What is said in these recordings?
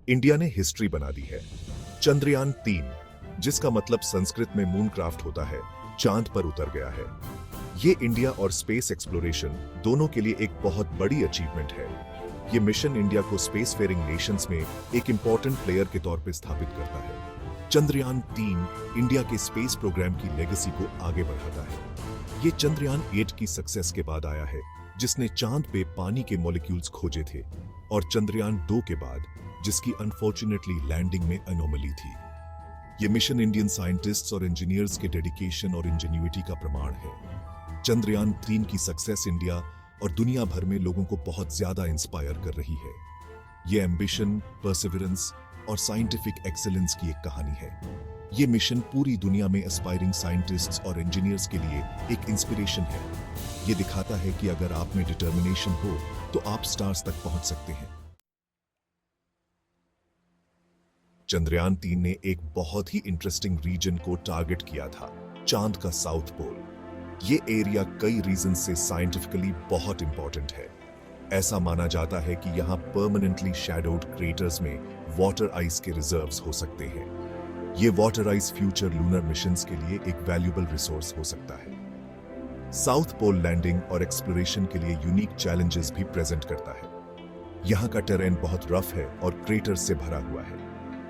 India ने history बना दी है। चंद्रयान 3, जिसका मतलब संस्कृत में मूनक्राफ्ट होता है, चांद पर उतर गया है। ये इंडिया और स्पेस एक्सप्लोरेशन दोनों के लिए एक बहुत बड़ी अचीवमेंट है। ये मिशन इंडिया को स्पेस फेयरिंग नेशंस में एक इंपॉर्टेंट प्लेयर के तौर पर स्थापित करता है। चंद्रयान 3 इंडिया के स्पेस प्रोग्राम की लेगेसी को आगे बढ़ाता है। ये चंद्रयान 8 की सक्सेस के बाद आया है, जिसने चांद पे पानी के मॉलिक्यूल्स खोजे थे, और चंद्रयान 2 के बाद, जिसकी अनफॉर्चुनेटली लैंडिंग में अनोमली थी। ये मिशन इंडियन साइंटिस्ट्स और इंजीनियर्स के डेडिकेशन और इंजेन्युइटी का प्रमाण है। चंद्रयान 3 की सक्सेस इंडिया और दुनिया भर में लोगों को बहुत ज्यादा इंस्पायर कर रही है। ये एम्बिशन, परसिवरेंस और साइंटिफिक एक्सीलेंस की एक कहानी है। ये मिशन पूरी दुनिया में एस्पायरिंग साइंटिस्ट्स और इंजीनियर्स के लिए एक इंस्पिरेशन है। ये दिखाता है कि अगर आप में डिटर्मिनेशन हो तो आप स्टार्स तक पहुंच सकते हैं। चंद्रयान 3 ने एक बहुत ही इंटरेस्टिंग रीजन को टारगेट किया था, चांद का साउथ पोल। ये एरिया कई रीजन से साइंटिफिकली बहुत इंपॉर्टेंट है। ऐसा माना जाता है कि यहाँ परमानेंटली शैडोड क्रेटर्स में वाटर आइस के रिजर्व्स हो सकते हैं। ये water ice future lunar missions के लिए एक वैल्यूएबल रिसोर्स हो सकता है। साउथ पोल लैंडिंग और एक्सप्लोरेशन के लिए यूनिक चैलेंजेस भी प्रेजेंट करता है। यहाँ का टेरेन बहुत रफ है और क्रेटर से भरा हुआ है।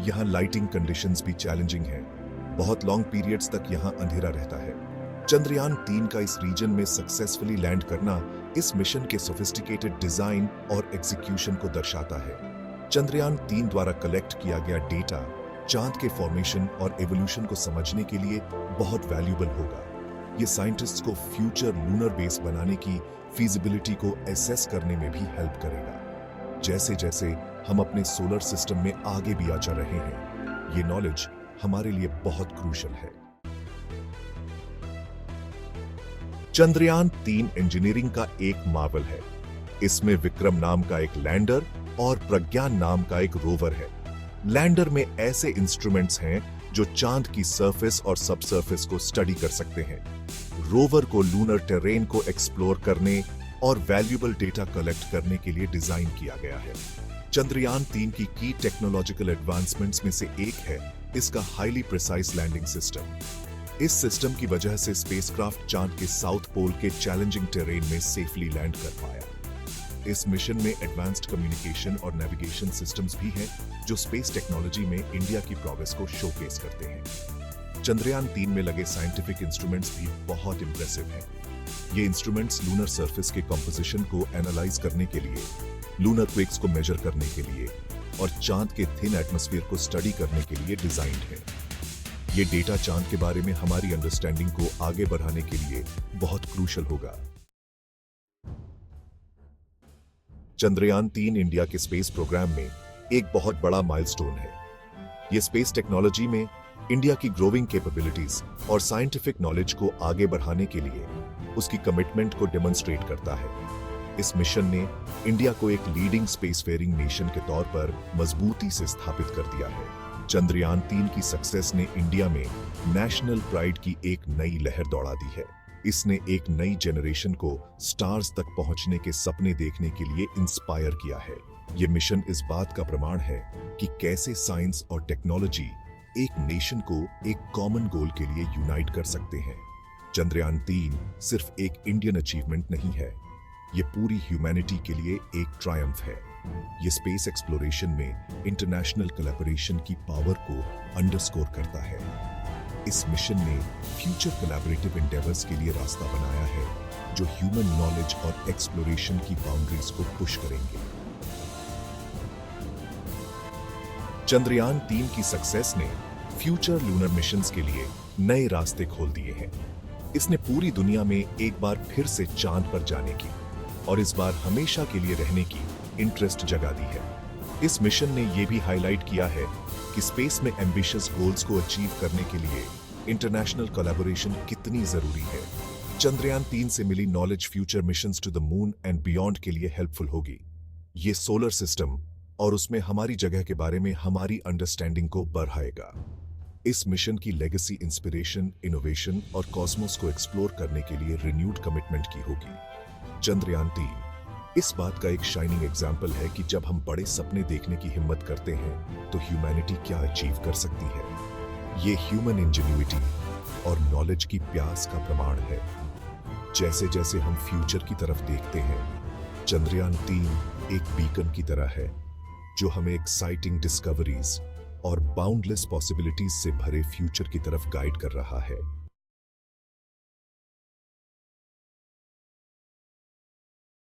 यहाँ लाइटिंग कंडीशंस भी चैलेंजिंग हैं। बहुत लॉन्ग पीरियड्स तक यहाँ अंधेरा रहता है। चंद्रयान 3 का इस रीजन में सक्सेसफुली लैंड करना इस मिशन के सोफिस्टिकेटेड डिजाइन और एग्जीक्यूशन को दर्शाता है। चंद्रयान 3 द्वारा कलेक्ट किया गया डेटा चांद के फॉर्मेशन और एवोल्यूशन को समझने के लिए बहुत वैल्यूएबल होगा। ये साइंटिस्ट्स को फ्यूचर लूनर बेस बनाने की फीजिबिलिटी को एसेस करने में भी हेल्प करेगा। जैसे जैसे हम अपने सोलर सिस्टम में आगे भी आगे रहे हैं, ये नॉलेज हमारे लिए बहुत क्रूशियल है। चंद्रयान 3 इंजीनियरिंग का एक मार्वल है। इसमें विक्रम नाम का एक लैंडर और प्रज्ञान नाम का एक रोवर है। लैंडर में ऐसे इंस्ट्रूमेंट्स हैं जो चांद की सरफेस और सब सरफेस को स्टडी कर सकते हैं। रोवर को लूनर टेरेन को एक्सप्लोर करने और वैल्यूएबल डेटा कलेक्ट करने के लिए डिजाइन किया गया है। चंद्रयान 3 की टेक्नोलॉजिकल एडवांसमेंट्स में से एक है इसका हाईली प्रिसाइज लैंडिंग सिस्टम। इस सिस्टम की वजह से स्पेसक्राफ्ट चांद के साउथ पोल के चैलेंजिंग टेरेन में सेफली लैंड कर पाया। इस मिशन में एडवांस्ड कम्युनिकेशन और नेविगेशन सिस्टम्स भी हैं जो स्पेस टेक्नोलॉजी में इंडिया की प्रोग्रेस को शोकेस करते हैं। चंद्रयान 3 में लगे साइंटिफिक इंस्ट्रूमेंट्स भी बहुत इंप्रेसिव हैं। ये इंस्ट्रूमेंट्स लूनर सरफेस के कंपोजिशन को एनालाइज करने के लिए, लूनर क्वेक्स को मेजर करने के लिए और चांद के थिन एटमॉस्फेयर को स्टडी करने के लिए डिजाइन्ड है। ये डेटा चांद के बारे में हमारी अंडरस्टैंडिंग को आगे बढ़ाने के लिए बहुत क्रूशियल होगा। चंद्रयान 3 इंडिया के स्पेस प्रोग्राम में एक बहुत बड़ा माइलस्टोन है। ये स्पेस टेक्नोलॉजी में इंडिया की ग्रोइंग कैपेबिलिटीज और साइंटिफिक नॉलेज को आगे बढ़ाने के लिए उसकी कमिटमेंट को डेमोन्स्ट्रेट करता है। इस मिशन ने इंडिया को एक लीडिंग स्पेस फेयरिंग नेशन के तौर पर मजबूती से स्थापित कर दिया है। चंद्रयान 3 की सक्सेस ने इंडिया में नेशनल प्राइड की एक नई लहर दौड़ा दी है। इसने एक नई जनरेशन को स्टार्स तक पहुंचने के सपने देखने के लिए इंस्पायर किया है। यह मिशन इस बात का प्रमाण है कि कैसे साइंस और टेक्नोलॉजी एक नेशन को एक कॉमन गोल के लिए यूनाइट कर सकते हैं। चंद्रयान 3 सिर्फ एक इंडियन अचीवमेंट नहीं है, यह पूरी ह्यूमैनिटी के लिए एक ट्रायम्फ है। यह स्पेस एक्सप्लोरेशन में इंटरनेशनल कोलैबोरेशन की पावर को अंडरस्कोर करता है। इस मिशन ने फ्यूचर कोलैबोरेटिव एंडेवर्स के लिए रास्ता बनाया है जो ह्यूमन नॉलेज और एक्सप्लोरेशन की बाउंड्रीज को पुश करेंगे। चंद्रयान 3 की सक्सेस ने फ्यूचर लूनर मिशंस के लिए नए रास्ते खोल दिए हैं। इसने पूरी दुनिया में एक बार फिर से चांद पर जाने की और इस बार हमेशा के लिए रहने की इंटरेस्ट जगा दी है। इस मिशन ने यह भी हाईलाइट किया है कि स्पेस में एम्बिशियस गोल्स को अचीव करने के लिए इंटरनेशनल कोलैबोरेशन कितनी जरूरी है। चंद्रयान 3 से मिली knowledge future missions to the moon and beyond के लिए हेल्पफुल होगी। ये सोलर सिस्टम और उसमें हमारी जगह के बारे में हमारी अंडरस्टैंडिंग को बढ़ाएगा। इस मिशन की लेगेसी इंस्पिरेशन, इनोवेशन और कॉस्मोस को एक्सप्लोर करने के लिए रिन्यूड कमिटमेंट की होगी। चंद्रयान 3 इस बात का एक शाइनिंग एग्जाम्पल है कि जब हम बड़े सपने देखने की हिम्मत करते हैं तो ह्यूमैनिटी क्या अचीव कर सकती है। ये ह्यूमन इंजेन्युइटी और नॉलेज की प्यास का प्रमाण है। जैसे जैसे हम फ्यूचर की तरफ देखते हैं, चंद्रयान 3 एक बीकन की तरह है जो हमें एक्साइटिंग डिस्कवरीज और बाउंडलेस पॉसिबिलिटीज से भरे फ्यूचर की तरफ गाइड कर रहा है।